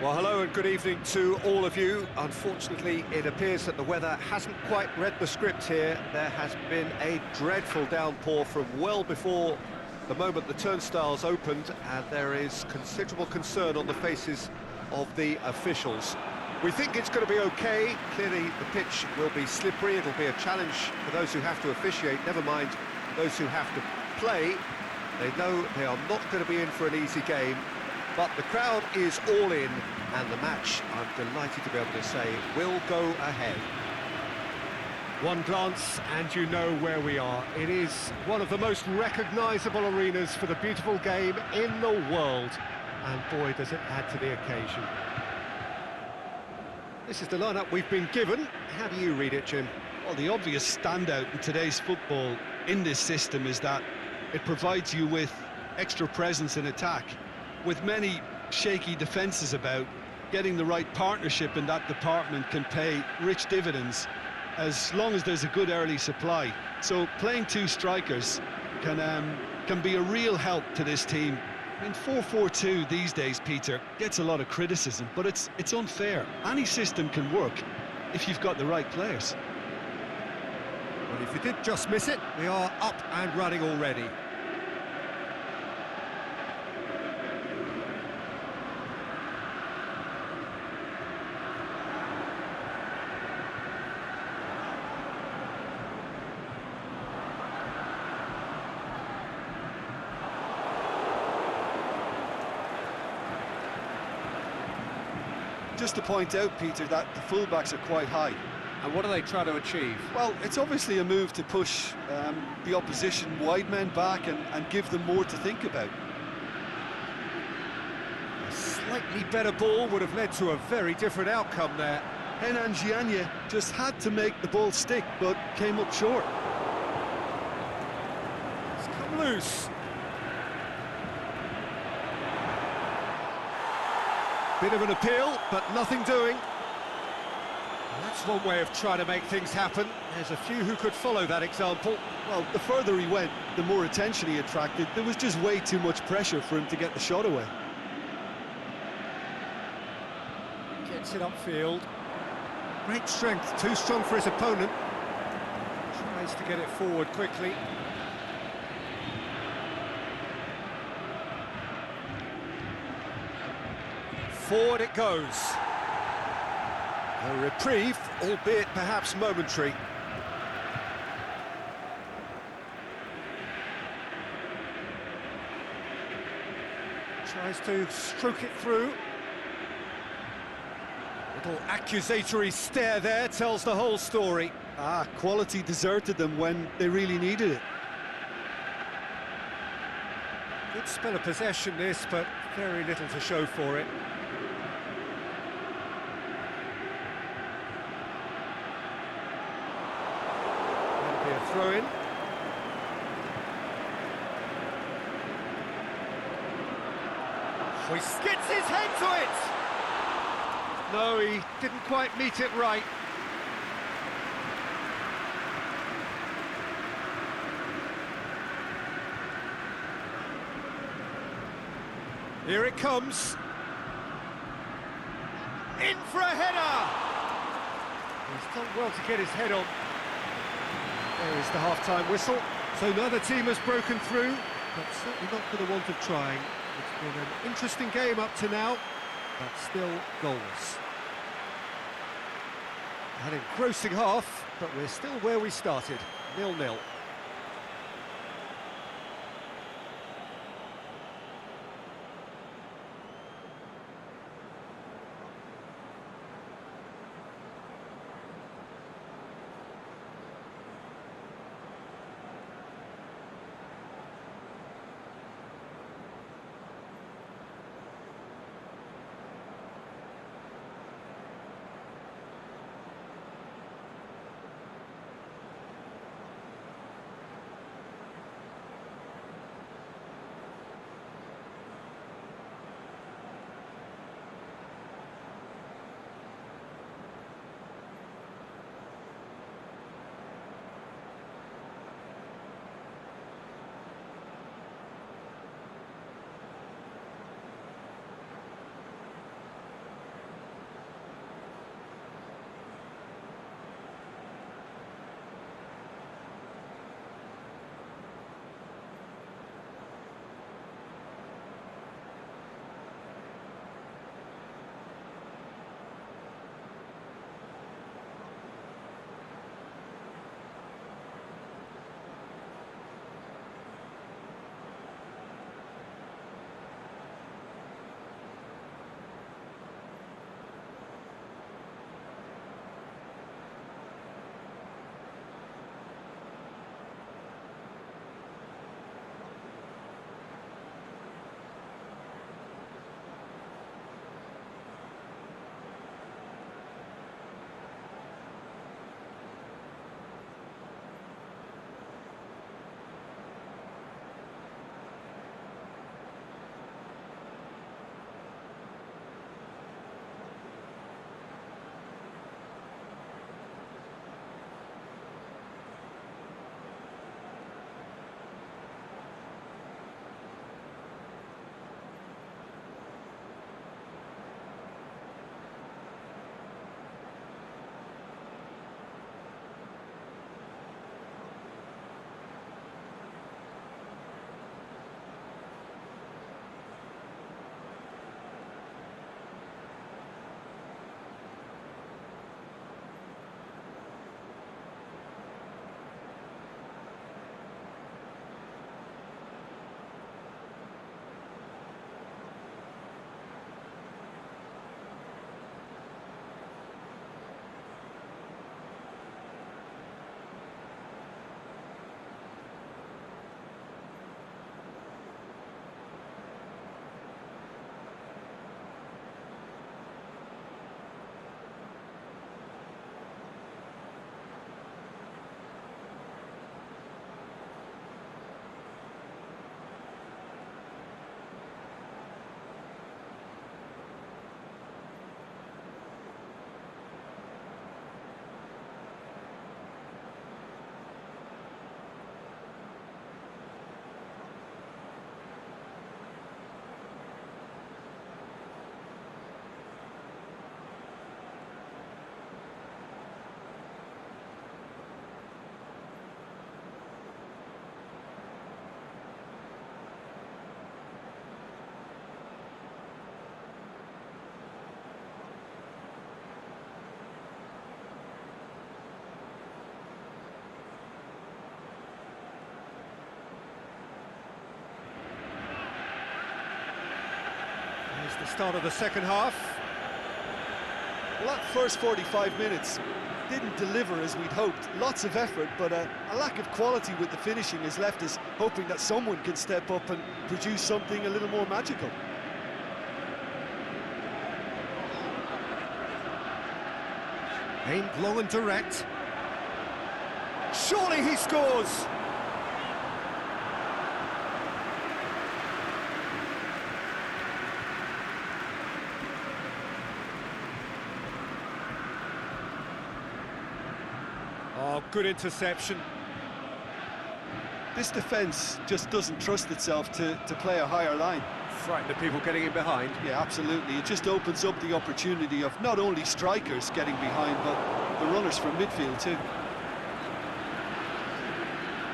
Well, hello and good evening to all of you. Unfortunately, it appears that the weather hasn't quite read the script here. There has been a dreadful downpour from well before the moment the turnstiles opened, and there is considerable concern on the faces of the officials. We think it's going to be okay. Clearly, the pitch will be slippery. It'll be a challenge for those who have to officiate, never mind those who have to play. They know they are not going to be in for an easy game. But the crowd is all in, and the match, I'm delighted to be able to say, will go ahead. One glance and you know where we are. It is one of the most recognisable arenas for the beautiful game in the world. And boy, does it add to the occasion. This is the lineup we've been given. How do you read it, Jim? Well, the obvious standout in today's football in this system is that it provides you with extra presence in attack. With many shaky defences about, getting the right partnership in that department can pay rich dividends as long as there's a good early supply. So playing two strikers can be a real help to this team. I mean, 4-4-2 these days, Peter, gets a lot of criticism, but it's unfair. Any system can work if you've got the right players. Well, if you did just miss it, we are up and running already. Just to point out, Peter, that the fullbacks are quite high. And what are they trying to achieve? Well, it's obviously a move to push the opposition wide men back and give them more to think about. A slightly better ball would have led to a very different outcome there. Henan Jianya just had to make the ball stick, but came up short. It's come loose. Bit of an appeal, but nothing doing. Well, that's one way of trying to make things happen. There's a few who could follow that example. Well, the further he went, the more attention he attracted. There was just way too much pressure for him to get the shot away. Gets it upfield. Great strength, too strong for his opponent. Tries to get it forward quickly. Forward it goes. A reprieve, albeit perhaps momentary. Tries to stroke it through. Little accusatory stare there tells the whole story. Quality deserted them when they really needed it. Good spell of possession this, but very little to show for it. Throw in. He gets his head to it! No, he didn't quite meet it right. Here it comes. In for a header! He's done well to get his head on. There is the half-time whistle. So neither team has broken through, but certainly not for the want of trying. It's been an interesting game up to now, but still goalless. An engrossing half, but we're still where we started, 0-0. start of the second half. Well, that first 45 minutes didn't deliver as we'd hoped. Lots of effort, but a lack of quality with the finishing has left us hoping that someone can step up and produce something a little more magical. Aimed long and direct. Surely he scores! Oh, good interception. This defence just doesn't trust itself to play a higher line. Frighten the people getting in behind. Yeah, absolutely. It just opens up the opportunity of not only strikers getting behind, but the runners from midfield too.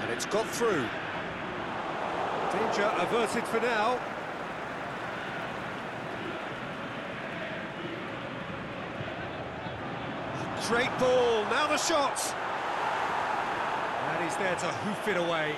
And it's got through. Danger averted for now. Great ball, now the shot! And he's there to hoof it away.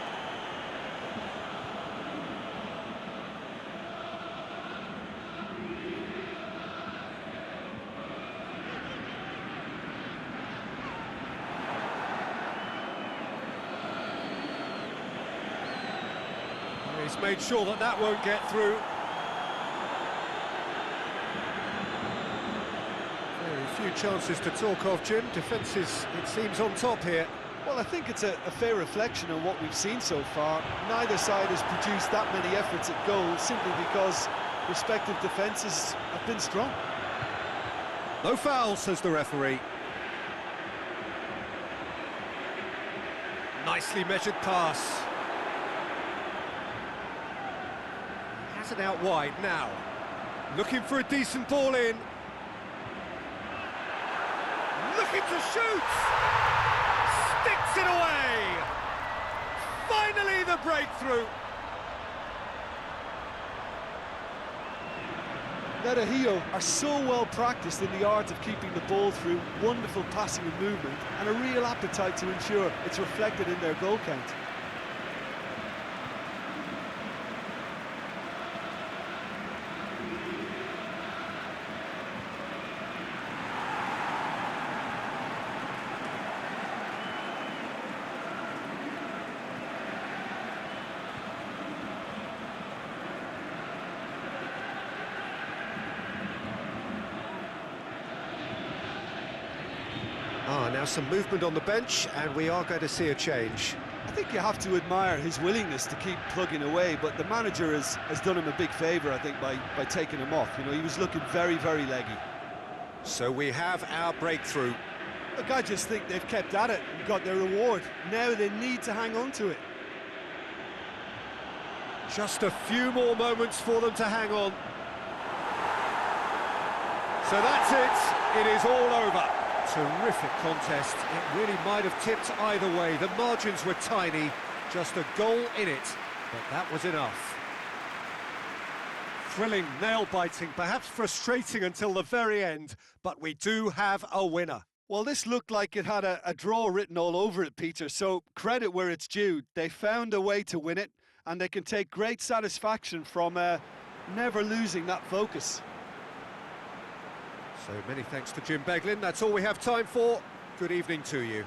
He's made sure that that won't get through. Very few chances to talk of, Jim. Defence is, it seems, on top here. Well, I think it's a fair reflection on what we've seen so far. Neither side has produced that many efforts at goal simply because respective defences have been strong. No foul, says the referee. Nicely measured pass. Has it out wide now. Looking for a decent ball in. Looking to shoot! Sticks it away! Finally the breakthrough! Netahio are so well practiced in the art of keeping the ball through, wonderful passing and movement, and a real appetite to ensure it's reflected in their goal count. Now some movement on the bench, and we are going to see a change. I think you have to admire his willingness to keep plugging away, but the manager has done him a big favour, I think, by taking him off. You know, he was looking very, very leggy. So we have our breakthrough. Look, I just think they've kept at it and got their reward. Now they need to hang on to it. Just a few more moments for them to hang on. So that's it. It is all over. Terrific contest. It really might have tipped either way. The margins were tiny, just a goal in it, but that was enough. Thrilling, nail-biting, perhaps frustrating until the very end, but we do have a winner. Well, this looked like it had a draw written all over it, Peter, so credit where it's due. They found a way to win it, and they can take great satisfaction from never losing that focus. So many thanks to Jim Beglin. That's all we have time for. Good evening to you.